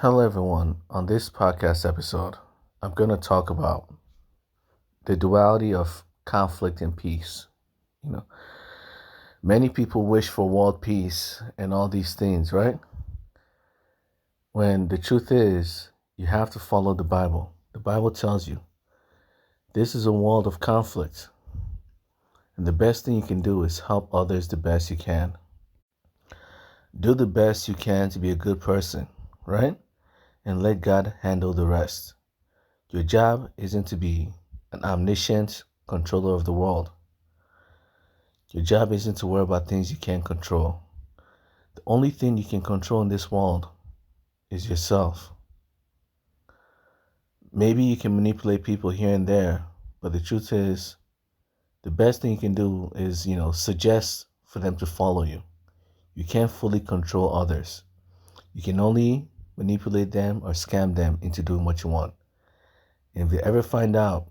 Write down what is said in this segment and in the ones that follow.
Hello, everyone. On this podcast episode, I'm going to talk about the duality of conflict and peace. You know, many people wish for world peace and all these things, right? When the truth is, you have to follow the Bible. The Bible tells you this is a world of conflict, and the best thing you can do is help others the best you can. Do the best you can to be a good person, right? And let God handle the rest. Your job isn't to be an omniscient controller of the world. Your job isn't to worry about things you can't control. The only thing you can control in this world is yourself. Maybe you can manipulate people here and there, but the truth is, the best thing you can do is, suggest for them to follow you. You can't fully control others. You can only manipulate them or scam them into doing what you want. And if they ever find out,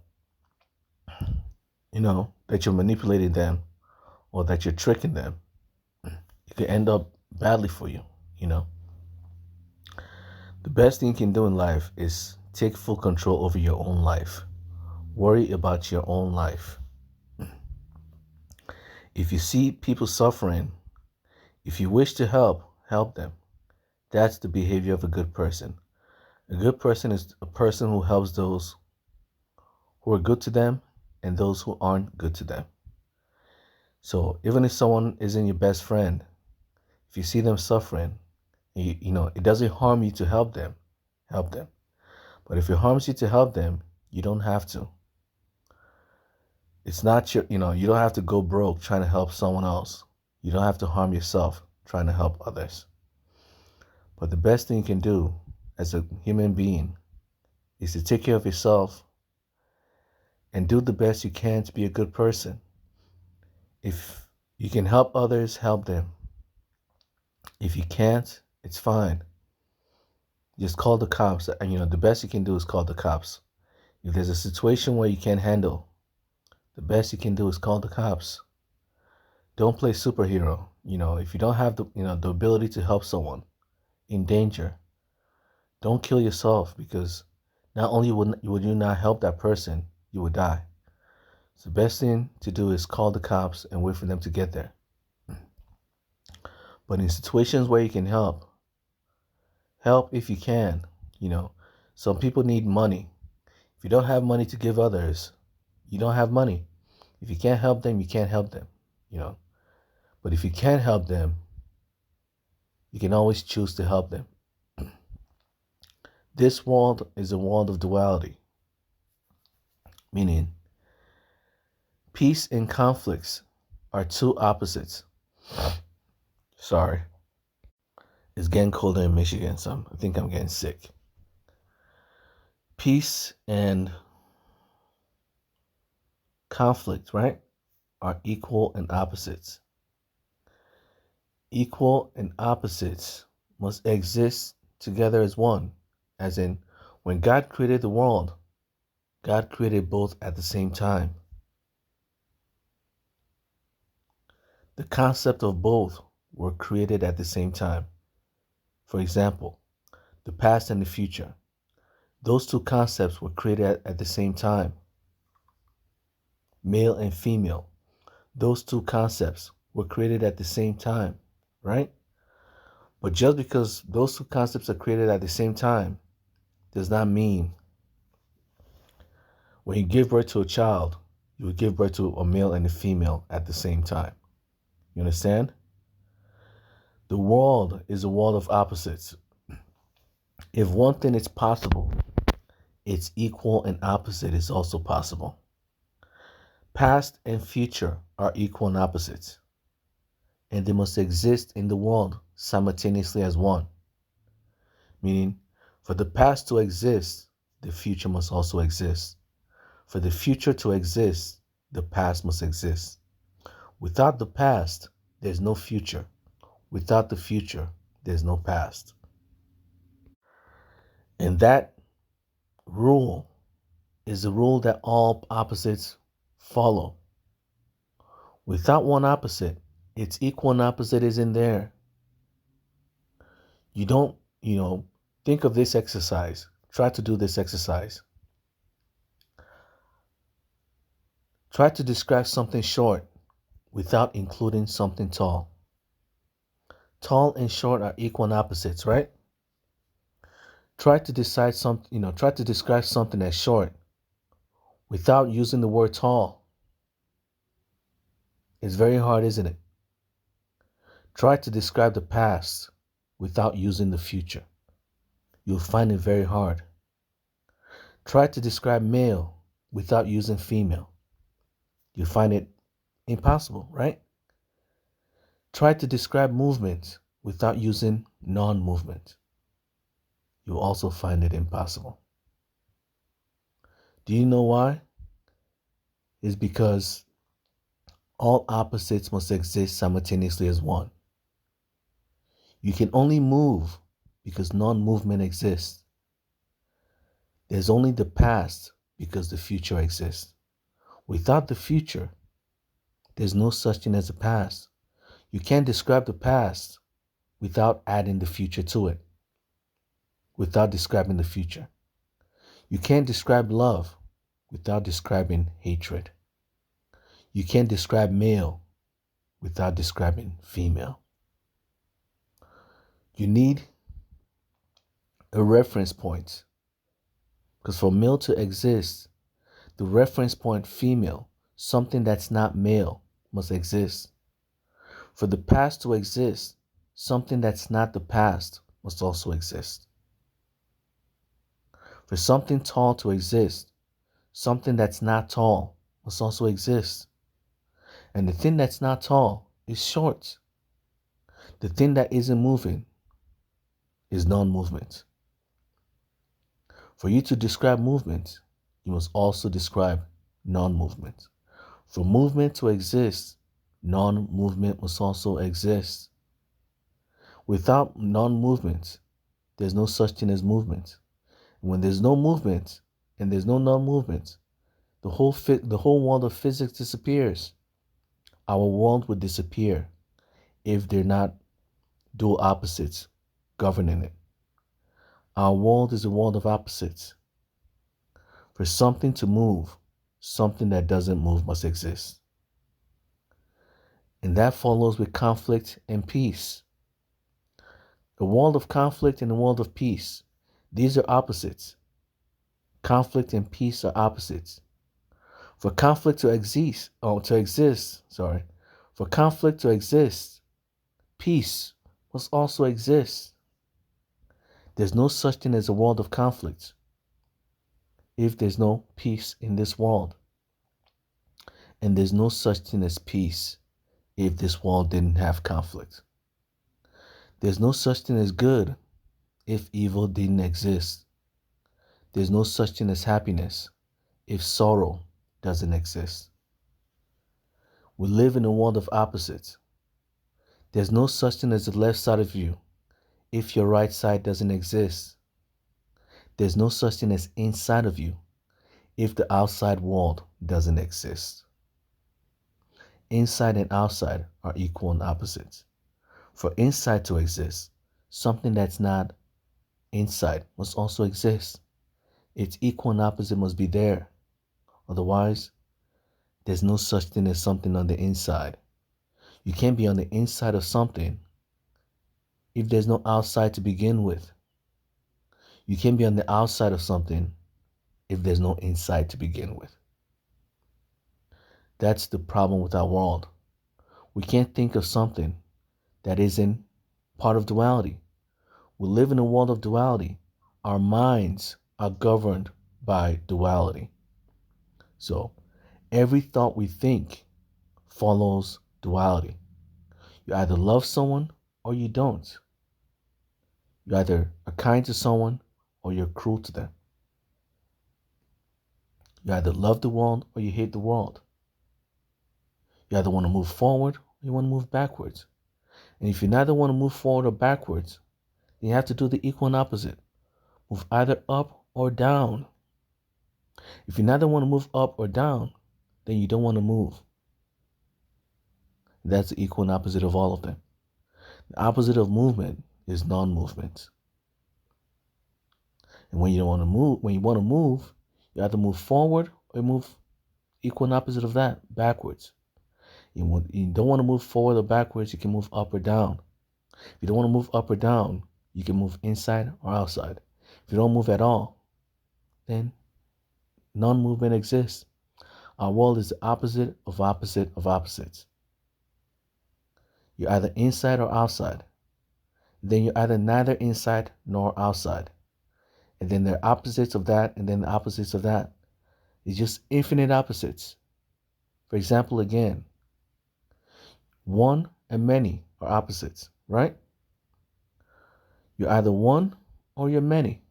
that you're manipulating them or that you're tricking them, it could end up badly for you. The best thing you can do in life is take full control over your own life. Worry about your own life. If you see people suffering, if you wish to help them. That's the behavior of a good person. A good person is a person who helps those who are good to them and those who aren't good to them. So even if someone isn't your best friend, if you see them suffering, it doesn't harm you to help them. Help them. But if it harms you to help them, you don't have to. It's not you don't have to go broke trying to help someone else. You don't have to harm yourself trying to help others. But the best thing you can do as a human being is to take care of yourself and do the best you can to be a good person. If you can help others, help them. If you can't, it's fine. Just call the cops. And the best you can do is call the cops. If there's a situation where you can't handle, the best you can do is call the cops. Don't play superhero. If you don't have the ability to help someone in danger, don't kill yourself, because not only would you not help that person, you would die. So the best thing to do is call the cops and wait for them to get there. But in situations where you can help if you can. Some people need money. If you don't have money to give others, you don't have money. If you can't help them, you can't help them. But if you can help them, you can always choose to help them. This world is a world of duality, meaning peace and conflicts are two opposites. Sorry. It's getting colder in Michigan, so I think I'm getting sick. Peace and conflict, right, are equal and opposites. Equal and opposites must exist together as one. As in, when God created the world, God created both at the same time. The concept of both were created at the same time. For example, the past and the future. Those two concepts were created at the same time. Male and female. Those two concepts were created at the same time, right? But just because those two concepts are created at the same time does not mean when you give birth to a child, you would give birth to a male and a female at the same time. You understand? The world is a world of opposites. If one thing is possible, its equal and opposite is also possible. Past and future are equal and opposites, and they must exist in the world simultaneously as one. Meaning, for the past to exist, the future must also exist. For the future to exist, the past must exist. Without the past, there's no future. Without the future, there's no past. And that rule is the rule that all opposites follow. Without one opposite, its equal and opposite isn't there. You don't, Think of this exercise. Try to do this exercise. Try to describe something short without including something tall. Tall and short are equal and opposites, right? Try to try to describe something as short without using the word tall. It's very hard, isn't it? Try to describe the past without using the future. You'll find it very hard. Try to describe male without using female. You'll find it impossible, right? Try to describe movement without using non-movement. You'll also find it impossible. Do you know why? It's because all opposites must exist simultaneously as one. You can only move because non-movement exists. There's only the past because the future exists. Without the future, there's no such thing as a past. You can't describe the past without adding the future to it, without describing the future. You can't describe love without describing hatred. You can't describe male without describing female. You need a reference point. Because for male to exist, the reference point female, something that's not male, must exist. For the past to exist, something that's not the past must also exist. For something tall to exist, something that's not tall must also exist. And the thing that's not tall is short. The thing that isn't moving is non-movement. For you to describe movement, you must also describe non-movement. For movement to exist, non-movement must also exist. Without non-movement, there's no such thing as movement. When there's no movement and there's no non-movement, the whole world of physics disappears. Our world would disappear if they're not dual opposites governing it. Our world is a world of opposites. For something to move, something that doesn't move must exist. And that follows with conflict and peace. A world of conflict and a world of peace. These are opposites. Conflict and peace are opposites. For conflict to exist, for conflict to exist, peace must also exist. There's no such thing as a world of conflict if there's no peace in this world. And there's no such thing as peace if this world didn't have conflict. There's no such thing as good if evil didn't exist. There's no such thing as happiness if sorrow doesn't exist. We live in a world of opposites. There's no such thing as the left side of you if your right side doesn't exist. There's no such thing as inside of you if the outside world doesn't exist. Inside and outside are equal and opposites. For inside to exist, something that's not inside must also exist. Its equal and opposite must be there. Otherwise, there's no such thing as something on the inside. You can't be on the inside of something if there's no outside to begin with. You can't be on the outside of something if there's no inside to begin with. That's the problem with our world. We can't think of something that isn't part of duality. We live in a world of duality. Our minds are governed by duality. So every thought we think follows duality. You either love someone or you don't. You either are kind to someone or you're cruel to them. You either love the world or you hate the world. You either want to move forward or you want to move backwards. And if you neither want to move forward or backwards, then you have to do the equal and opposite. Move either up or down. If you neither want to move up or down, then you don't want to move. That's the equal and opposite of all of them. The opposite of movement is non-movement. And when you don't want to move, when you want to move, you have to move forward or move equal and opposite of that, backwards. You don't want to move forward or backwards, you can move up or down. If you don't want to move up or down, you can move inside or outside. If you don't move at all, then non-movement exists. Our world is the opposite of opposite of opposites. You're either inside or outside. Then you're either neither inside nor outside. And then there are opposites of that, and then the opposites of that. It's just infinite opposites. For example, again, one and many are opposites, right? You're either one or you're many.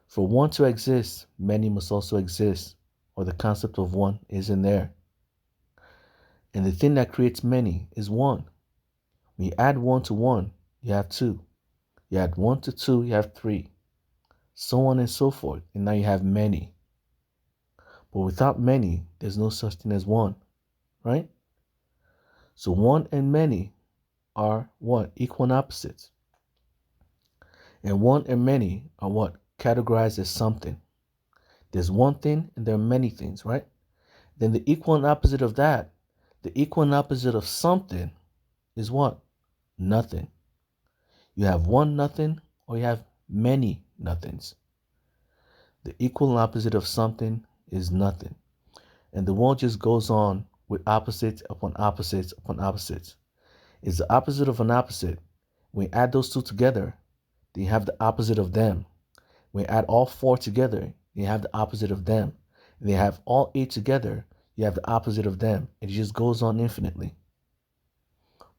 For one to exist, many must also exist, or the concept of one isn't there. And the thing that creates many is one. When you add one to one, you have two. You add one to two, you have three. So on and so forth. And now you have many. But without many, there's no such thing as one, right? So one and many are what? Equal and opposites. And one and many are what? Categorized as something. There's one thing and there are many things, right? Then the equal and opposite of that, the equal and opposite of something is what? Nothing. You have one nothing or you have many nothings. The equal and opposite of something is nothing. And the world just goes on with opposites upon opposites upon opposites. It's the opposite of an opposite. When you add those two together, then you have the opposite of them. When you add all four together, you have the opposite of them. And you have all eight together, you have the opposite of them. And it just goes on infinitely.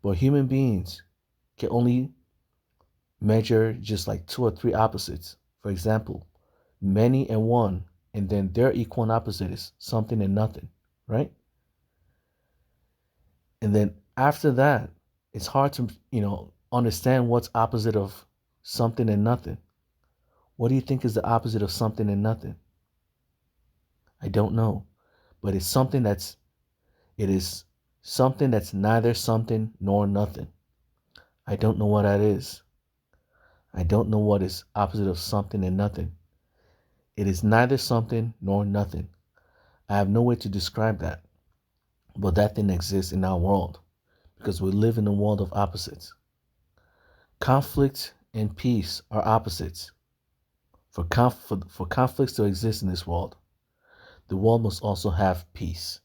But human beings can only measure just like two or three opposites. For example, many and one, and then their equal and opposite is something and nothing, right? And then after that, it's hard to, understand what's opposite of something and nothing. What do you think is the opposite of something and nothing? I don't know, but it is something that's neither something nor nothing. I don't know what that is. I don't know what is opposite of something and nothing. It is neither something nor nothing. I have no way to describe that. But that thing exists in our world because we live in a world of opposites. Conflict and peace are opposites. For conflicts to exist in this world, the world must also have peace.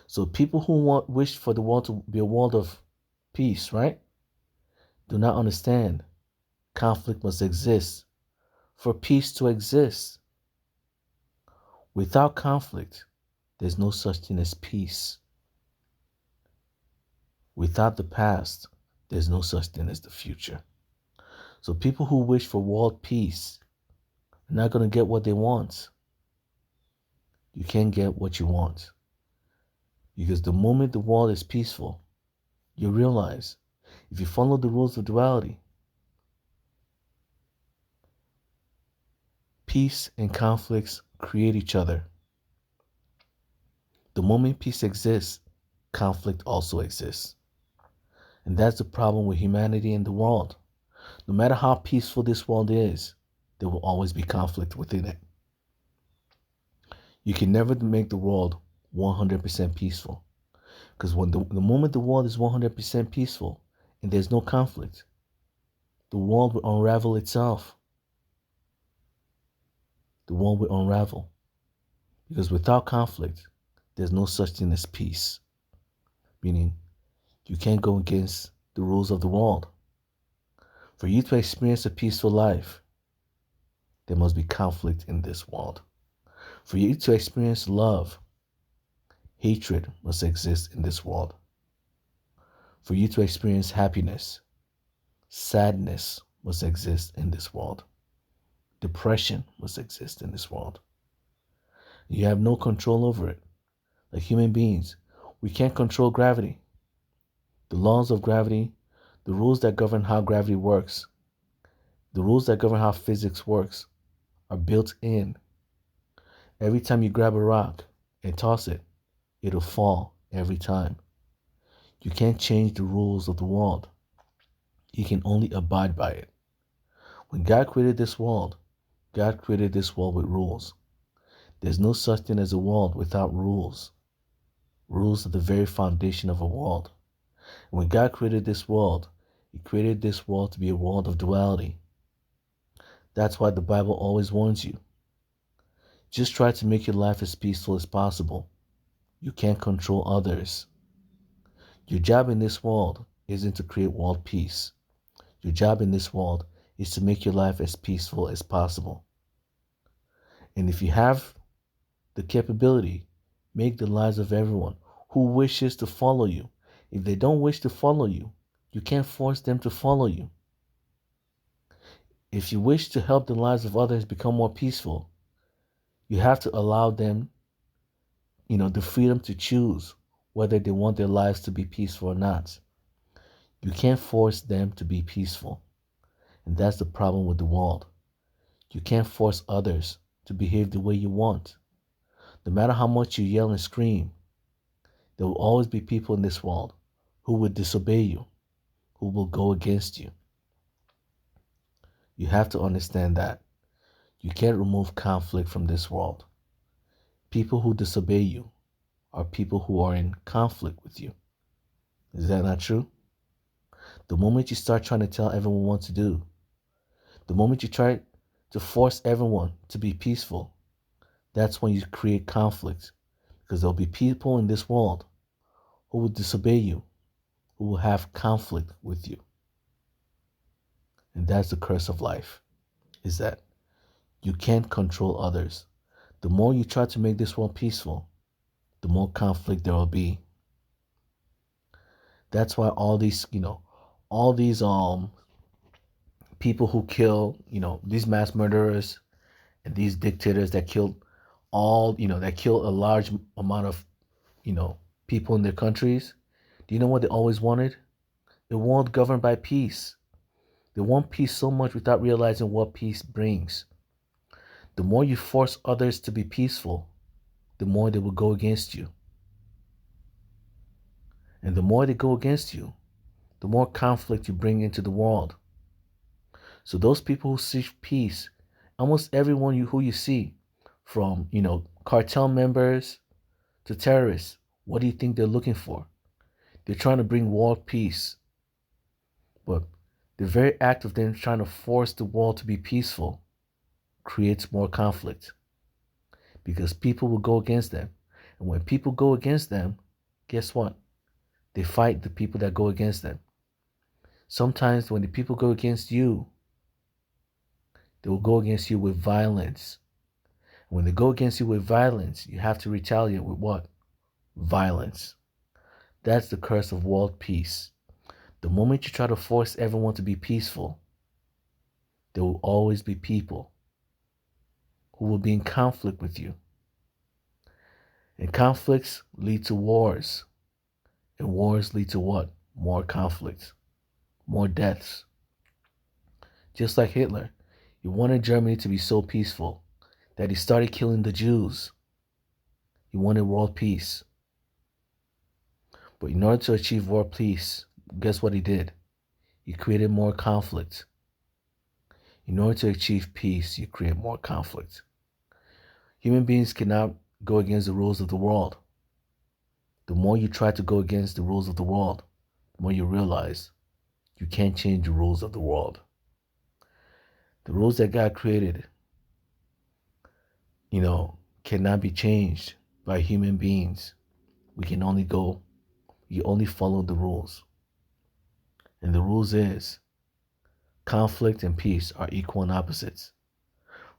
So people who wish for the world to be a world of peace, right, do not understand conflict must exist for peace to exist. Without conflict, there's no such thing as peace. Without the past, there's no such thing as the future. So people who wish for world peace are not going to get what they want. You can't get what you want. Because the moment the world is peaceful, you realize if you follow the rules of duality, peace and conflicts create each other. The moment peace exists, conflict also exists. And that's the problem with humanity and the world. No matter how peaceful this world is, there will always be conflict within it. You can never make the world 100% peaceful. Because when the moment the world is 100% peaceful and there's no conflict, the world will unravel itself. The world will unravel. Because without conflict, there's no such thing as peace. Meaning, you can't go against the rules of the world. For you to experience a peaceful life, there must be conflict in this world. For you to experience love, hatred must exist in this world. For you to experience happiness, sadness must exist in this world. Depression must exist in this world. You have no control over it. Like human beings, we can't control gravity. The laws of gravity, the rules that govern how gravity works, the rules that govern how physics works are built in. Every time you grab a rock and toss it, it'll fall every time. You can't change the rules of the world. You can only abide by it. When God created this world, God created this world with rules. There's no such thing as a world without rules. Rules are the very foundation of a world. And when God created this world, He created this world to be a world of duality. That's why the Bible always warns you. Just try to make your life as peaceful as possible. You can't control others. Your job in this world isn't to create world peace. Your job in this world is to make your life as peaceful as possible. And if you have the capability, make the lives of everyone who wishes to follow you. If they don't wish to follow you, you can't force them to follow you. If you wish to help the lives of others become more peaceful, you have to allow them, the freedom to choose whether they want their lives to be peaceful or not. You can't force them to be peaceful. And that's the problem with the world. You can't force others to behave the way you want. No matter how much you yell and scream, there will always be people in this world who will disobey you, who will go against you. You have to understand that. You can't remove conflict from this world. People who disobey you are people who are in conflict with you. Is that not true? The moment you start trying to tell everyone what to do, the moment you try to force everyone to be peaceful, that's when you create conflict. Because there'll be people in this world who will disobey you, who will have conflict with you. And that's the curse of life, is that you can't control others. The more you try to make this world peaceful, the more conflict there will be. That's why all these people who kill, these mass murderers and these dictators that killed that kill a large amount of, people in their countries. Do you know what they always wanted? A world governed by peace. They want peace so much without realizing what peace brings. The more you force others to be peaceful, the more they will go against you. And the more they go against you, the more conflict you bring into the world. So those people who seek peace, almost everyone who you see, from, cartel members to terrorists, what do you think they're looking for? They're trying to bring world peace. But the very act of them trying to force the world to be peaceful creates more conflict. Because people will go against them. And when people go against them, guess what? They fight the people that go against them. Sometimes when the people go against you, they will go against you with violence. When they go against you with violence, you have to retaliate with what? Violence. That's the curse of world peace. The moment you try to force everyone to be peaceful, there will always be people who will be in conflict with you. And conflicts lead to wars. And wars lead to what? More conflicts. More deaths. Just like Hitler, he wanted Germany to be so peaceful that he started killing the Jews. He wanted world peace. But in order to achieve world peace, guess what he did? He created more conflict. In order to achieve peace, you create more conflict. Human beings cannot go against the rules of the world. The more you try to go against the rules of the world, the more you realize you can't change the rules of the world. The rules that God created, cannot be changed by human beings. You only follow the rules. And the rules is, conflict and peace are equal and opposites.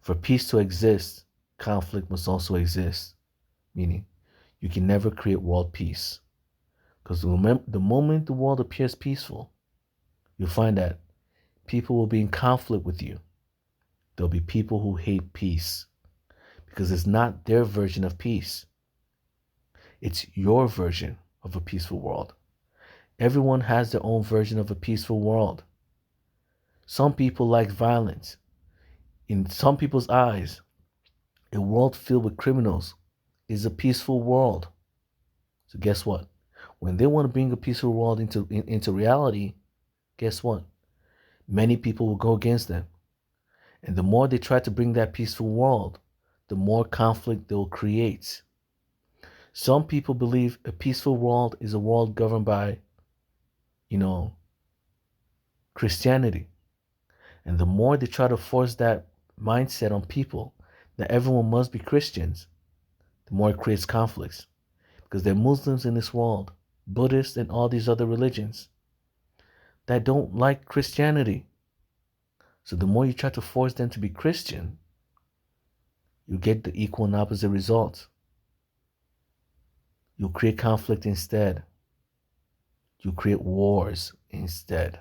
For peace to exist, conflict must also exist. Meaning, you can never create world peace. Because the moment the world appears peaceful, you'll find that people will be in conflict with you. There'll be people who hate peace. Because it's not their version of peace. It's your version of a peaceful world. Everyone has their own version of a peaceful world. Some people like violence. In some people's eyes, a world filled with criminals is a peaceful world. So guess what? When they want to bring a peaceful world into reality, guess what? Many people will go against them. And the more they try to bring that peaceful world, the more conflict they'll create. Some people believe a peaceful world is a world governed by, you know, Christianity. And the more they try to force that mindset on people that everyone must be Christians, the more it creates conflicts. Because there are Muslims in this world, Buddhists, and all these other religions that don't like Christianity. So the more you try to force them to be Christian, you get the equal and opposite result. You create conflict instead. You create wars instead.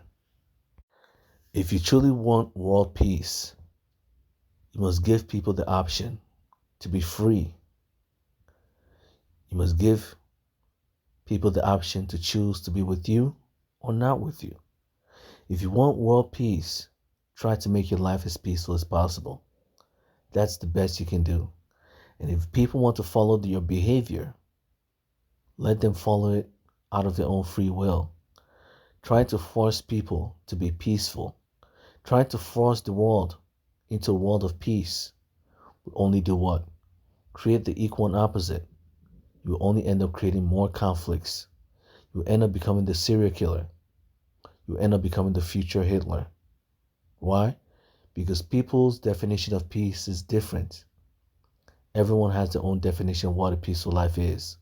If you truly want world peace, you must give people the option to be free. You must give people the option to choose to be with you or not with you. If you want world peace, try to make your life as peaceful as possible. That's the best you can do. And if people want to follow your behavior, let them follow it out of their own free will. Try to force people to be peaceful. Try to force the world into a world of peace will only do what? Create the equal and opposite. You will only end up creating more conflicts. You will end up becoming the serial killer. You will end up becoming the future Hitler. Why? Because people's definition of peace is different. Everyone has their own definition of what a peaceful life is.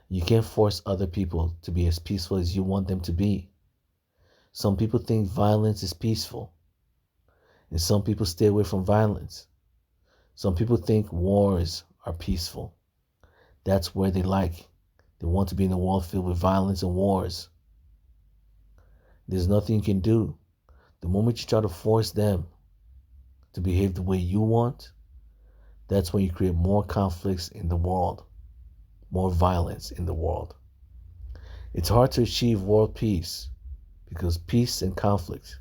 You can't force other people to be as peaceful as you want them to be. Some people think violence is peaceful, and some people stay away from violence. Some people think wars are peaceful. That's where they like. They want to be in a world filled with violence and wars. There's nothing you can do. The moment you try to force them to behave the way you want, that's when you create more conflicts in the world, more violence in the world. It's hard to achieve world peace because peace and conflict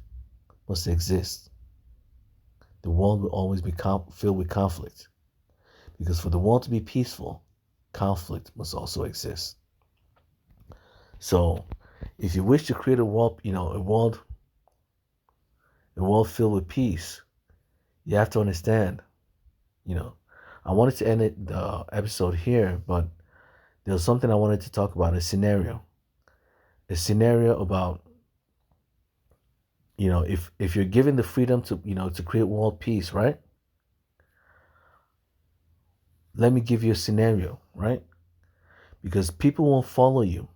must exist. The world will always be filled with conflict because for the world to be peaceful, conflict must also exist. So, if you wish to create a world, a world filled with peace, you have to understand, I wanted to end the episode here, but there was something I wanted to talk about, a scenario about, if you're given the freedom to create world peace, right? Let me give you a scenario, right? Because people won't follow you.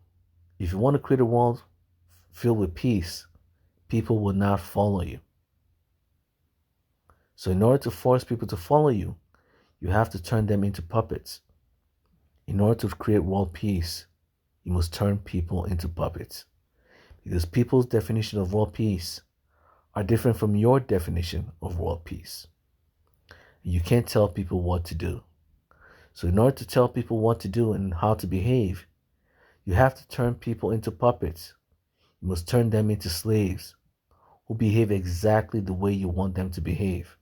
If you want to create a world filled with peace, people will not follow you. So in order to force people to follow you, you have to turn them into puppets. In order to create world peace, you must turn people into puppets. Because people's definition of world peace are different from your definition of world peace. You can't tell people what to do. So in order to tell people what to do and how to behave, you have to turn people into puppets. You must turn them into slaves who behave exactly the way you want them to behave.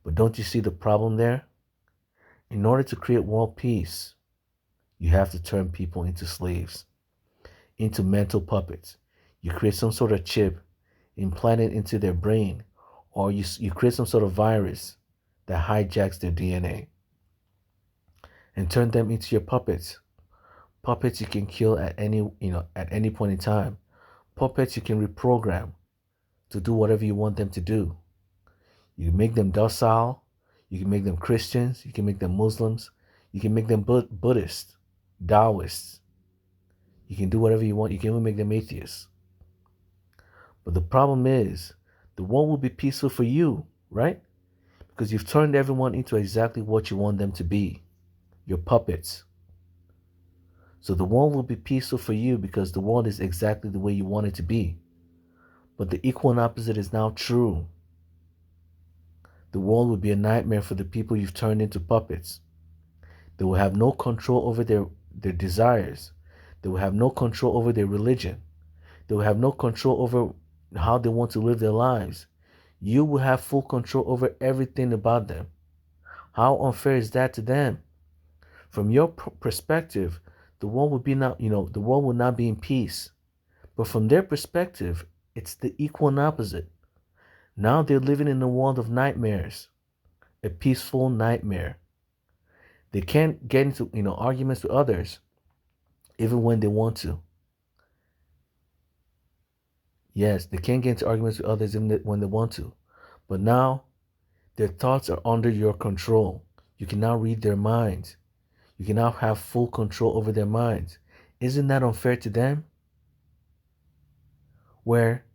But don't you see the problem there? In order to create world peace, you have to turn people into slaves, into mental puppets. You create some sort of chip, implant it into their brain, or you create some sort of virus that hijacks their DNA and turn them into your puppets. Puppets you can kill at any point in time. Puppets you can reprogram to do whatever you want them to do. You can make them docile. You can make them Christians. You can make them Muslims. You can make them Buddhists, Taoists. You can do whatever you want. You can even make them atheists. But the problem is, the world will be peaceful for you, right? Because you've turned everyone into exactly what you want them to be. Your puppets. So the world will be peaceful for you because the world is exactly the way you want it to be. But the equal and opposite is now true. The world will be a nightmare for the people you've turned into puppets. They will have no control over their desires. They will have no control over their religion. They will have no control over how they want to live their lives. You will have full control over everything about them. How unfair is that to them? From your perspective, the world will not be in peace. But from their perspective, it's the equal and opposite. Now they're living in a world of nightmares, a peaceful nightmare. They can't get into arguments with others, even when they want to. Yes, they can't get into arguments with others even when they want to. But now their thoughts are under your control. You can now read their minds. You can now have full control over their minds. Isn't that unfair to them? Where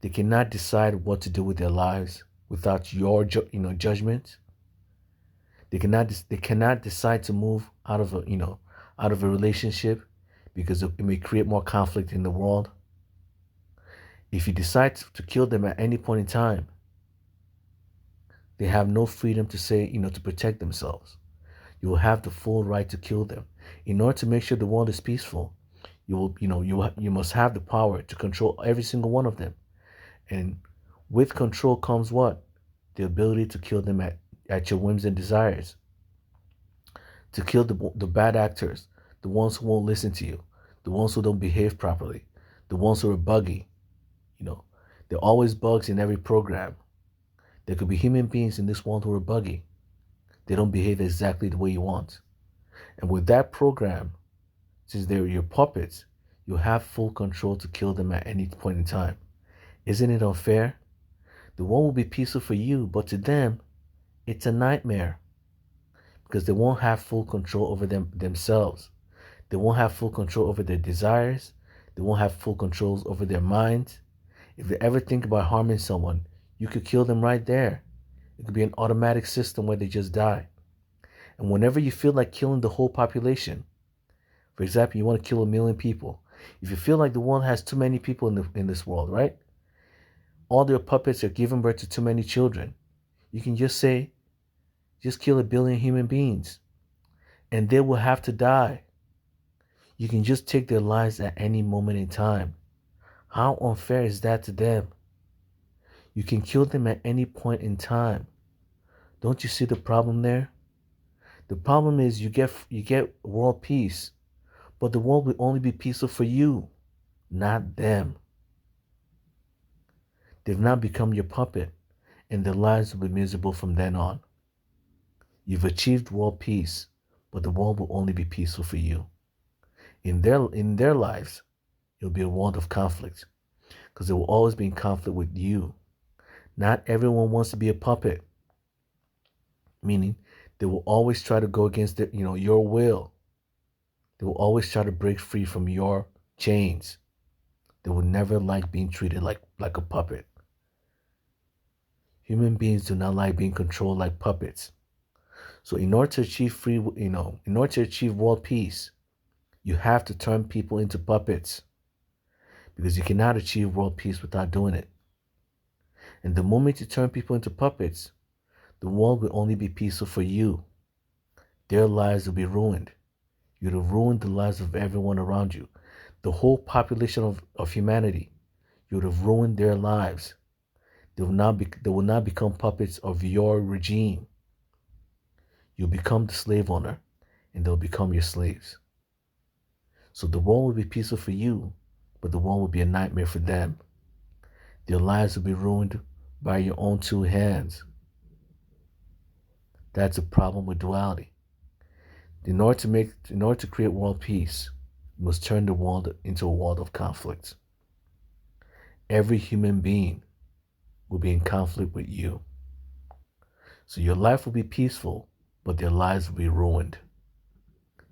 they cannot decide what to do with their lives without your judgment. They cannot decide to move out of a relationship because it may create more conflict in the world. If you decide to kill them at any point in time, they have no freedom to say, to protect themselves. You will have the full right to kill them. In order to make sure the world is peaceful, you must have the power to control every single one of them. And with control comes what? The ability to kill them at your whims and desires. To kill the bad actors, the ones who won't listen to you, the ones who don't behave properly, the ones who are buggy. You know, there are always bugs in every program. There could be human beings in this world who are buggy. They don't behave exactly the way you want. And with that program, since they're your puppets, you have full control to kill them at any point in time. Isn't it unfair? The world will be peaceful for you, but to them, it's a nightmare because they won't have full control over themselves. They won't have full control over their desires. They won't have full controls over their minds. If they ever think about harming someone, you could kill them right there. It could be an automatic system where they just die. And whenever you feel like killing the whole population, for example, you want to kill 1 million people. If you feel like the world has too many people in this world, right? All their puppets are giving birth to too many children. You can just say, just kill 1 billion human beings, and they will have to die. You can just take their lives at any moment in time. How unfair is that to them? You can kill them at any point in time. Don't you see the problem there? The problem is you get world peace, but the world will only be peaceful for you, not them. They've now become your puppet, and their lives will be miserable from then on. You've achieved world peace, but the world will only be peaceful for you. In their lives, it'll be a world of conflict, because they will always be in conflict with you. Not everyone wants to be a puppet, meaning they will always try to go against your will. They will always try to break free from your chains. They will never like being treated like a puppet. Human beings do not like being controlled like puppets. So in order to achieve in order to achieve world peace, you have to turn people into puppets, because you cannot achieve world peace without doing it. And the moment you turn people into puppets, the world will only be peaceful for you. Their lives will be ruined. You'd have ruined the lives of everyone around you. The whole population of humanity, you would have ruined their lives. They will not become puppets of your regime. You'll become the slave owner, and they'll become your slaves. So the world will be peaceful for you, but the world will be a nightmare for them. Their lives will be ruined by your own two hands. That's a problem with duality. In order to create world peace, you must turn the world into a world of conflict. Every human being will be in conflict with you. So your life will be peaceful, but their lives will be ruined.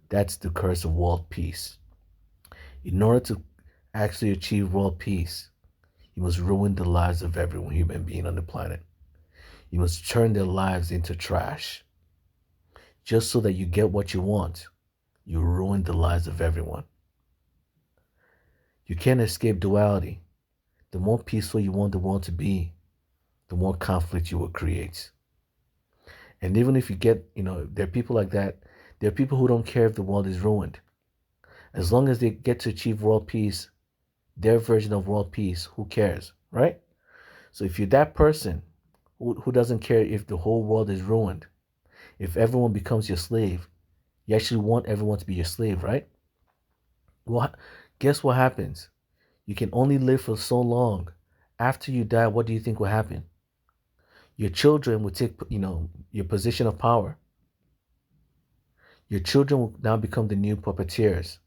That's the curse of world peace. In order to actually achieve world peace, you must ruin the lives of every human being on the planet. You must turn their lives into trash. Just so that you get what you want, you ruin the lives of everyone. You can't escape duality. The more peaceful you want the world to be, the more conflict you will create. And even if you get, there are people like that. There are people who don't care if the world is ruined. As long as they get to achieve world peace, their version of world peace, who cares, right? So if you're that person who doesn't care if the whole world is ruined, if everyone becomes your slave, you actually want everyone to be your slave, right? Well, guess what happens? You can only live for so long. After you die, what do you think will happen? Your children will take, your position of power. Your children will now become the new puppeteers,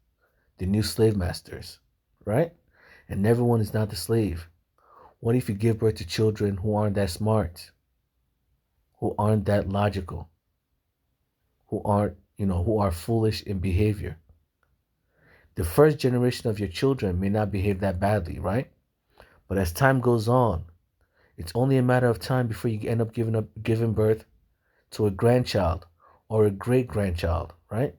the new slave masters, right? And everyone is not the slave. What if you give birth to children who aren't that smart, who aren't that logical, who are foolish in behavior? The first generation of your children may not behave that badly, right? But as time goes on, it's only a matter of time before you end up giving birth to a grandchild or a great grandchild, right?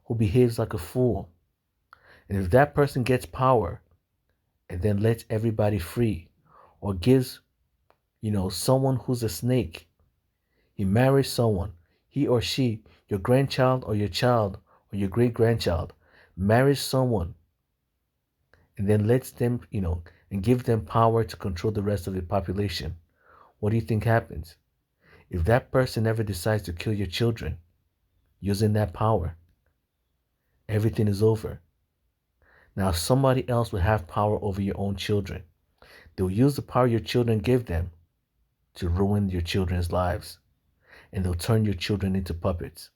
Who behaves like a fool. And if that person gets power and then lets everybody free, or gives, someone who's a snake, he marries someone, he or she, your grandchild or your child or your great grandchild, marries someone and then lets them, and give them power to control the rest of the population. What do you think happens? If that person ever decides to kill your children using that power, everything is over. Now somebody else will have power over your own children. They'll use the power your children give them to ruin your children's lives, and they'll turn your children into puppets.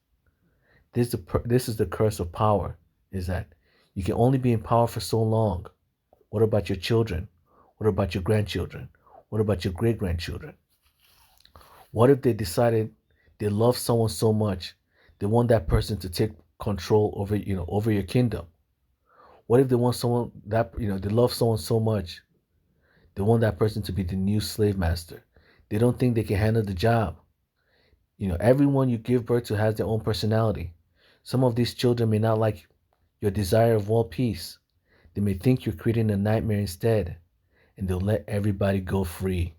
This is the curse of power, is that you can only be in power for so long. What about your children? What about your grandchildren? What about your great-grandchildren? What if they decided they love someone so much, they want that person to take control over, over your kingdom? What if they want someone that, they love someone so much, they want that person to be the new slave master? They don't think they can handle the job. Everyone you give birth to has their own personality. Some of these children may not like your desire of world peace. They may think you're creating a nightmare instead, and they'll let everybody go free.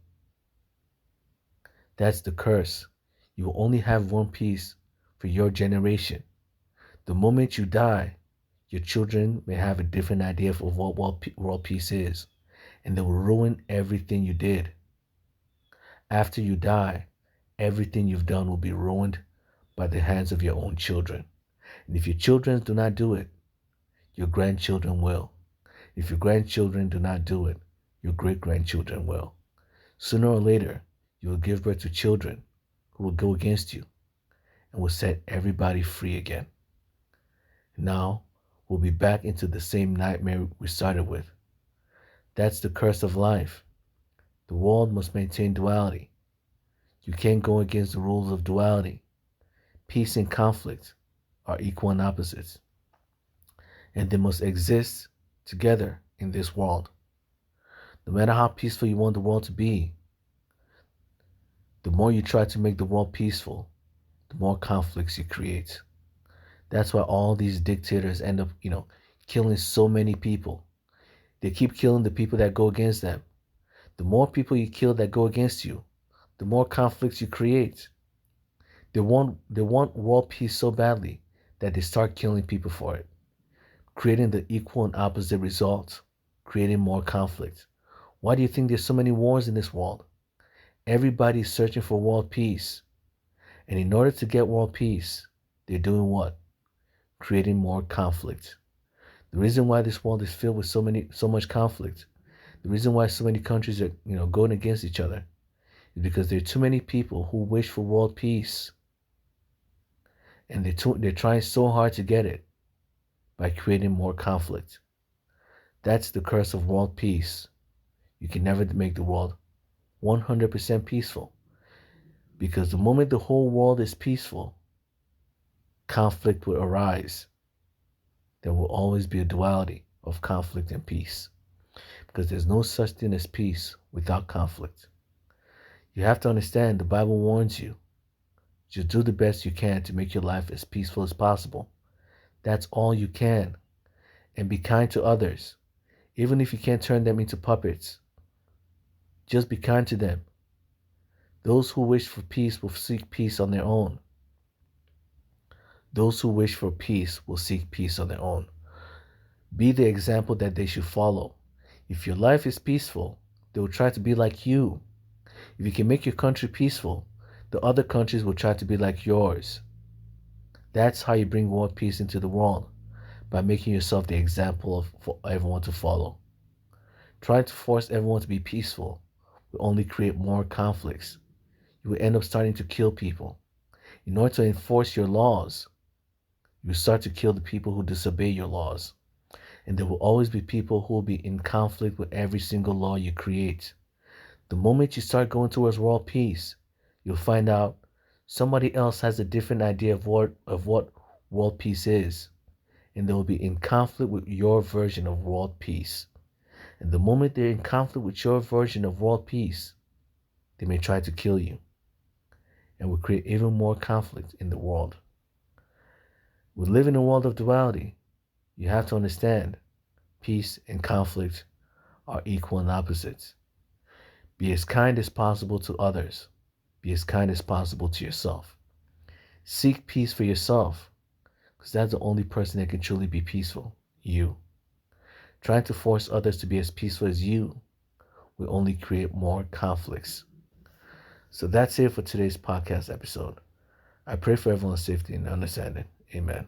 That's the curse. You will only have one peace for your generation. The moment you die, your children may have a different idea of what world peace is, and they will ruin everything you did. After you die, everything you've done will be ruined by the hands of your own children. And if your children do not do it, your grandchildren will. If your grandchildren do not do it, your great-grandchildren will. Sooner or later, you will give birth to children who will go against you and will set everybody free again. Now, we'll be back into the same nightmare we started with. That's the curse of life. The world must maintain duality. You can't go against the rules of duality. Peace and conflict are equal and opposites, and they must exist together in this world. No matter how peaceful you want the world to be, the more you try to make the world peaceful, the more conflicts you create. That's why all these dictators end up, killing so many people. They keep killing the people that go against them. The more people you kill that go against you, the more conflicts you create. They want world peace so badly that they start killing people for it, creating the equal and opposite result, creating more conflict. Why do you think there's so many wars in this world? Everybody's searching for world peace. And in order to get world peace, they're doing what? Creating more conflict. The reason why this world is filled with so much conflict, the reason why so many countries are, going against each other, is because there are too many people who wish for world peace. And they're trying so hard to get it by creating more conflict. That's the curse of world peace. You can never make the world 100% peaceful, because the moment the whole world is peaceful, conflict will arise. There will always be a duality of conflict and peace, because there's no such thing as peace without conflict. You have to understand, the Bible warns you, just do the best you can to make your life as peaceful as possible. That's all you can. And be kind to others. Even if you can't turn them into puppets, just be kind to them. Those who wish for peace will seek peace on their own. Those who wish for peace will seek peace on their own. Be the example that they should follow. If your life is peaceful, they will try to be like you. If you can make your country peaceful, the other countries will try to be like yours. That's how you bring world peace into the world, by making yourself the example for everyone to follow. Trying to force everyone to be peaceful will only create more conflicts. You will end up starting to kill people. In order to enforce your laws, you start to kill the people who disobey your laws. And there will always be people who will be in conflict with every single law you create. The moment you start going towards world peace, you'll find out somebody else has a different idea of what world peace is. And they will be in conflict with your version of world peace. And the moment they're in conflict with your version of world peace, they may try to kill you and will create even more conflict in the world. We live in a world of duality. You have to understand peace and conflict are equal and opposites. Be as kind as possible to others. Be as kind as possible to yourself. Seek peace for yourself, because that's the only person that can truly be peaceful, you. Trying to force others to be as peaceful as you will only create more conflicts. So that's it for today's podcast episode. I pray for everyone's safety and understanding. Amen.